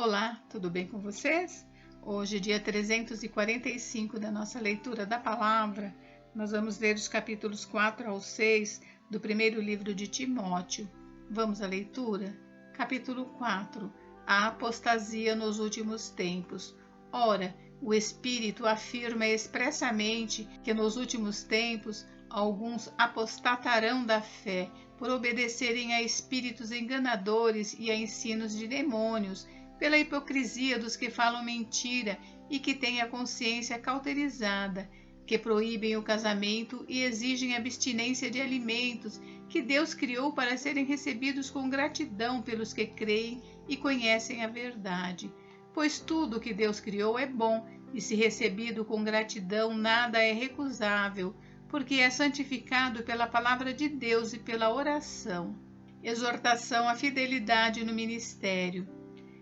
Olá, tudo bem com vocês? Hoje, dia 345 da nossa leitura da palavra, nós vamos ler os capítulos 4 ao 6 do primeiro livro de Timóteo. Vamos à leitura? Capítulo 4. A apostasia nos últimos tempos. Ora, o Espírito afirma expressamente que nos últimos tempos alguns apostatarão da fé por obedecerem a espíritos enganadores e a ensinos de demônios, pela hipocrisia dos que falam mentira e que têm a consciência cauterizada, que proíbem o casamento e exigem abstinência de alimentos que Deus criou para serem recebidos com gratidão pelos que creem e conhecem a verdade. Pois tudo que Deus criou é bom, e se recebido com gratidão nada é recusável, porque é santificado pela palavra de Deus e pela oração. Exortação à fidelidade no ministério.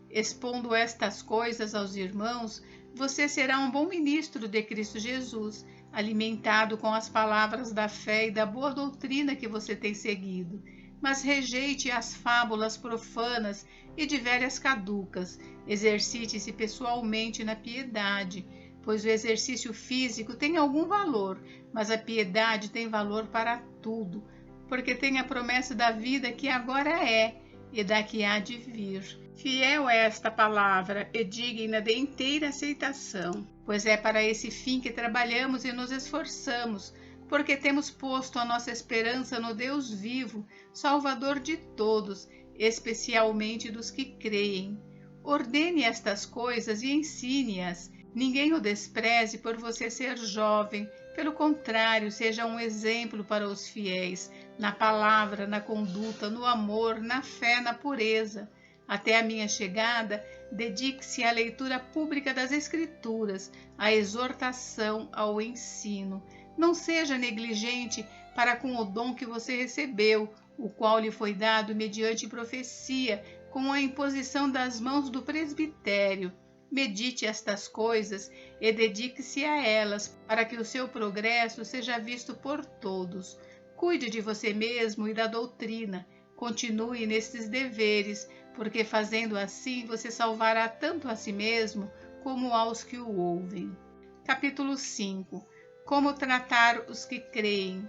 Expondo estas coisas aos irmãos, você será um bom ministro de Cristo Jesus, alimentado com as palavras da fé e da boa doutrina que você tem seguido. Mas rejeite as fábulas profanas e de velhas caducas. Exercite-se pessoalmente na piedade, pois o exercício físico tem algum valor, mas a piedade tem valor para tudo, porque tem a promessa da vida que agora é e da que há de vir. Fiel é esta palavra e digna de inteira aceitação, pois é para esse fim que trabalhamos e nos esforçamos, porque temos posto a nossa esperança no Deus vivo, Salvador de todos, especialmente dos que creem. Ordene estas coisas e ensine-as. Ninguém o despreze por você ser jovem, pelo contrário, seja um exemplo para os fiéis, na palavra, na conduta, no amor, na fé, na pureza. Até a minha chegada, dedique-se à leitura pública das Escrituras, à exortação, ao ensino. Não seja negligente para com o dom que você recebeu, o qual lhe foi dado mediante profecia, com a imposição das mãos do presbitério. Medite estas coisas e dedique-se a elas, para que o seu progresso seja visto por todos. Cuide de você mesmo e da doutrina. Continue nestes deveres, porque fazendo assim você salvará tanto a si mesmo como aos que o ouvem. Capítulo 5. Como tratar os que creem.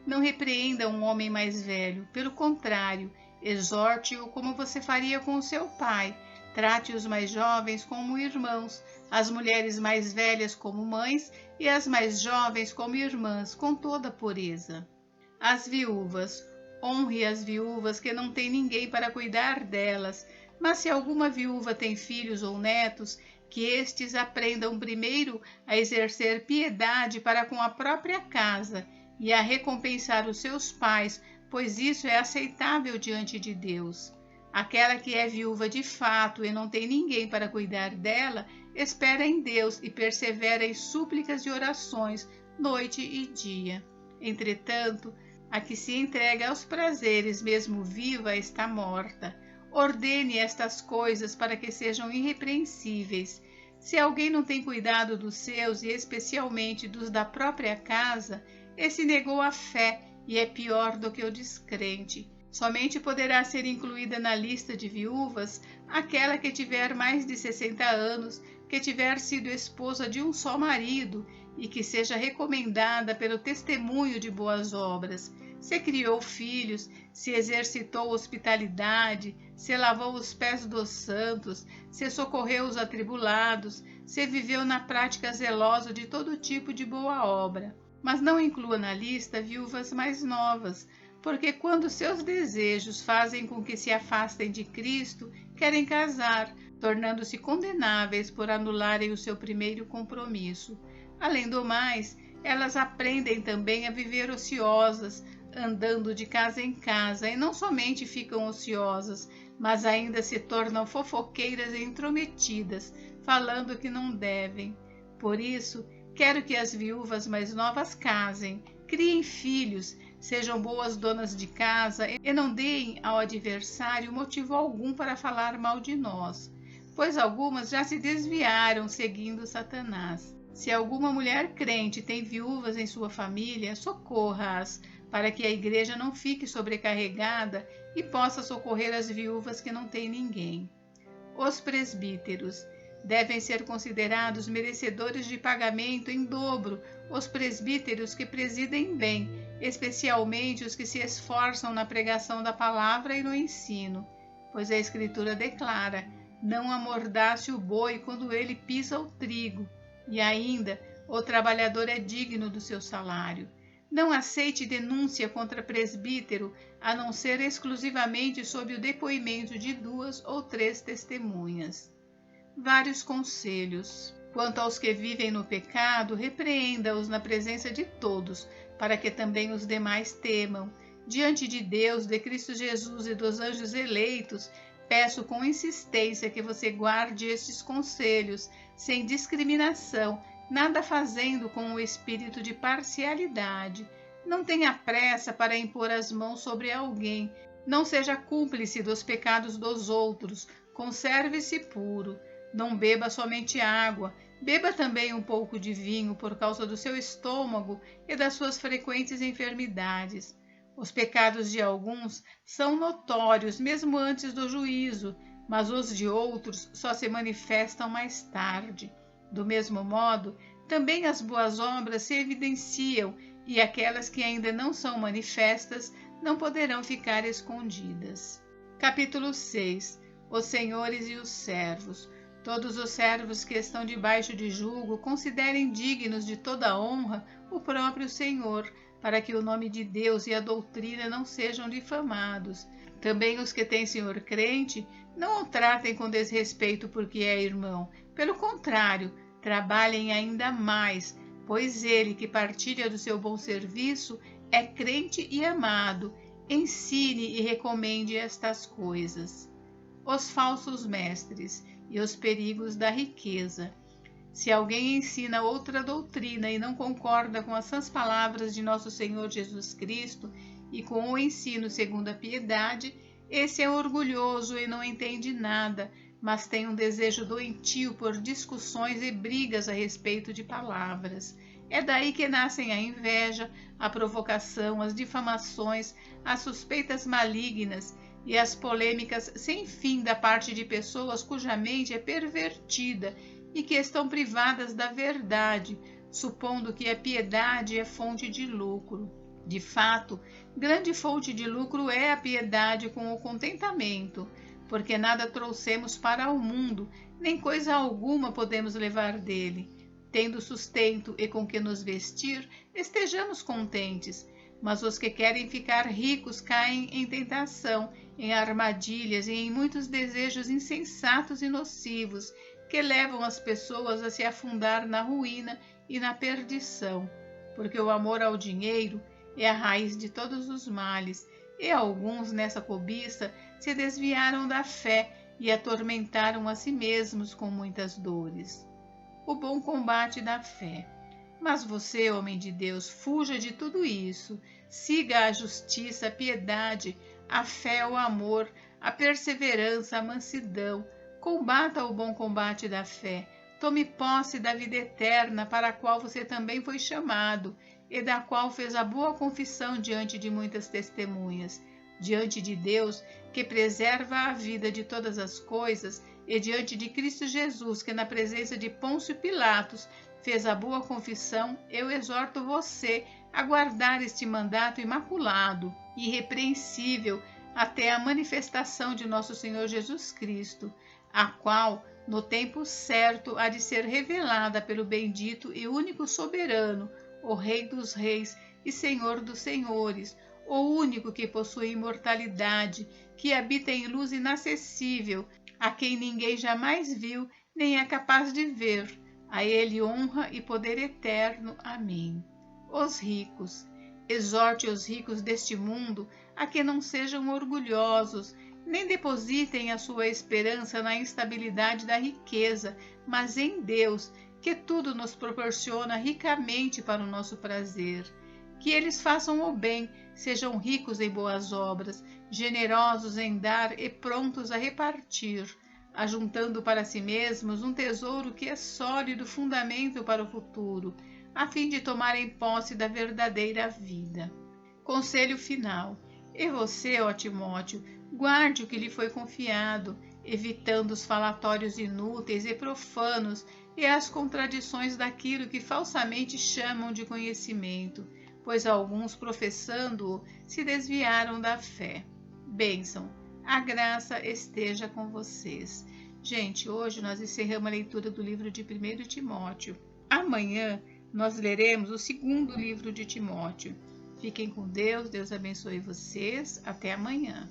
Não repreenda um homem mais velho, pelo contrário, exorte-o como você faria com o seu pai. Trate os mais jovens como irmãos, as mulheres mais velhas como mães e as mais jovens como irmãs, com toda pureza. As viúvas. Honre as viúvas que não têm ninguém para cuidar delas, mas se alguma viúva tem filhos ou netos, que estes aprendam primeiro a exercer piedade para com a própria casa e a recompensar os seus pais, pois isso é aceitável diante de Deus. Aquela que é viúva de fato e não tem ninguém para cuidar dela, espera em Deus e persevera em súplicas e orações, noite e dia. Entretanto, a que se entrega aos prazeres, mesmo viva, está morta. Ordene estas coisas para que sejam irrepreensíveis. Se alguém não tem cuidado dos seus, e especialmente dos da própria casa, esse negou a fé e é pior do que o descrente. Somente poderá ser incluída na lista de viúvas aquela que tiver mais de 60 anos, que tiver sido esposa de um só marido e que seja recomendada pelo testemunho de boas obras. Se criou filhos, se exercitou hospitalidade, se lavou os pés dos santos, se socorreu os atribulados, se viveu na prática zelosa de todo tipo de boa obra. Mas não inclua na lista viúvas mais novas, porque quando seus desejos fazem com que se afastem de Cristo, querem casar, tornando-se condenáveis por anularem o seu primeiro compromisso. Além do mais, elas aprendem também a viver ociosas, andando de casa em casa, e não somente ficam ociosas, mas ainda se tornam fofoqueiras e intrometidas, falando que não devem. Por isso, quero que as viúvas mais novas casem, criem filhos, sejam boas donas de casa e não deem ao adversário motivo algum para falar mal de nós, pois algumas já se desviaram seguindo Satanás. Se alguma mulher crente tem viúvas em sua família, socorra-as, para que a igreja não fique sobrecarregada e possa socorrer as viúvas que não têm ninguém. Os presbíteros devem ser considerados merecedores de pagamento em dobro os presbíteros que presidem bem, especialmente os que se esforçam na pregação da palavra e no ensino, pois a Escritura declara: não amordace o boi quando ele pisa o trigo, e ainda o trabalhador é digno do seu salário. Não aceite denúncia contra presbítero, a não ser exclusivamente sob o depoimento de 2 ou 3 testemunhas. Vários conselhos. Quanto aos que vivem no pecado, repreenda-os na presença de todos, para que também os demais temam. Diante de Deus, de Cristo Jesus e dos anjos eleitos, peço com insistência que você guarde estes conselhos, sem discriminação, nada fazendo com o espírito de parcialidade. Não tenha pressa para impor as mãos sobre alguém. Não seja cúmplice dos pecados dos outros. Conserve-se puro. Não beba somente água. Beba também um pouco de vinho por causa do seu estômago e das suas frequentes enfermidades. Os pecados de alguns são notórios mesmo antes do juízo, mas os de outros só se manifestam mais tarde. Do mesmo modo, também as boas obras se evidenciam e aquelas que ainda não são manifestas não poderão ficar escondidas. Capítulo 6. Os senhores e os servos. Todos os servos que estão debaixo de jugo considerem dignos de toda honra o próprio Senhor, para que o nome de Deus e a doutrina não sejam difamados. Também os que têm senhor crente não o tratem com desrespeito porque é irmão. Pelo contrário, trabalhem ainda mais, pois ele que partilha do seu bom serviço é crente e amado. Ensine e recomende estas coisas. Os falsos mestres e os perigos da riqueza. Se alguém ensina outra doutrina e não concorda com as sãs palavras de nosso Senhor Jesus Cristo e com o ensino segundo a piedade, esse é orgulhoso e não entende nada, mas tem um desejo doentio por discussões e brigas a respeito de palavras. É daí que nascem a inveja, a provocação, as difamações, as suspeitas malignas e as polêmicas sem fim da parte de pessoas cuja mente é pervertida e que estão privadas da verdade, supondo que a piedade é fonte de lucro. De fato, grande fonte de lucro é a piedade com o contentamento, porque nada trouxemos para o mundo, nem coisa alguma podemos levar dele. Tendo sustento e com que nos vestir, estejamos contentes. Mas os que querem ficar ricos caem em tentação, em armadilhas e em muitos desejos insensatos e nocivos, que levam as pessoas a se afundar na ruína e na perdição. Porque o amor ao dinheiro é a raiz de todos os males, e alguns nessa cobiça se desviaram da fé e atormentaram a si mesmos com muitas dores. O bom combate da fé. Mas você, homem de Deus, fuja de tudo isso. Siga a justiça, a piedade, a fé, o amor, a perseverança, a mansidão. Combata o bom combate da fé. Tome posse da vida eterna, para a qual você também foi chamado, e da qual fez a boa confissão diante de muitas testemunhas. Diante de Deus, que preserva a vida de todas as coisas, e diante de Cristo Jesus, que na presença de Pôncio Pilatos fez a boa confissão, eu exorto você a guardar este mandato imaculado, irrepreensível, até a manifestação de nosso Senhor Jesus Cristo, a qual, no tempo certo, há de ser revelada pelo bendito e único soberano, o Rei dos Reis e Senhor dos Senhores, o único que possui imortalidade, que habita em luz inacessível, a quem ninguém jamais viu, nem é capaz de ver. A ele honra e poder eterno. Amém. Os ricos. Exorte os ricos deste mundo a que não sejam orgulhosos, nem depositem a sua esperança na instabilidade da riqueza, mas em Deus, que tudo nos proporciona ricamente para o nosso prazer. Que eles façam o bem, sejam ricos em boas obras, generosos em dar e prontos a repartir, ajuntando para si mesmos um tesouro que é sólido fundamento para o futuro, a fim de tomarem posse da verdadeira vida. Conselho final. E você, ó Timóteo, guarde o que lhe foi confiado, evitando os falatórios inúteis e profanos e as contradições daquilo que falsamente chamam de conhecimento, pois alguns, professando-o, se desviaram da fé. Bênção, a graça esteja com vocês. Gente, hoje nós encerramos a leitura do livro de 1 Timóteo. Amanhã nós leremos o segundo livro de Timóteo. Fiquem com Deus, Deus abençoe vocês. Até amanhã.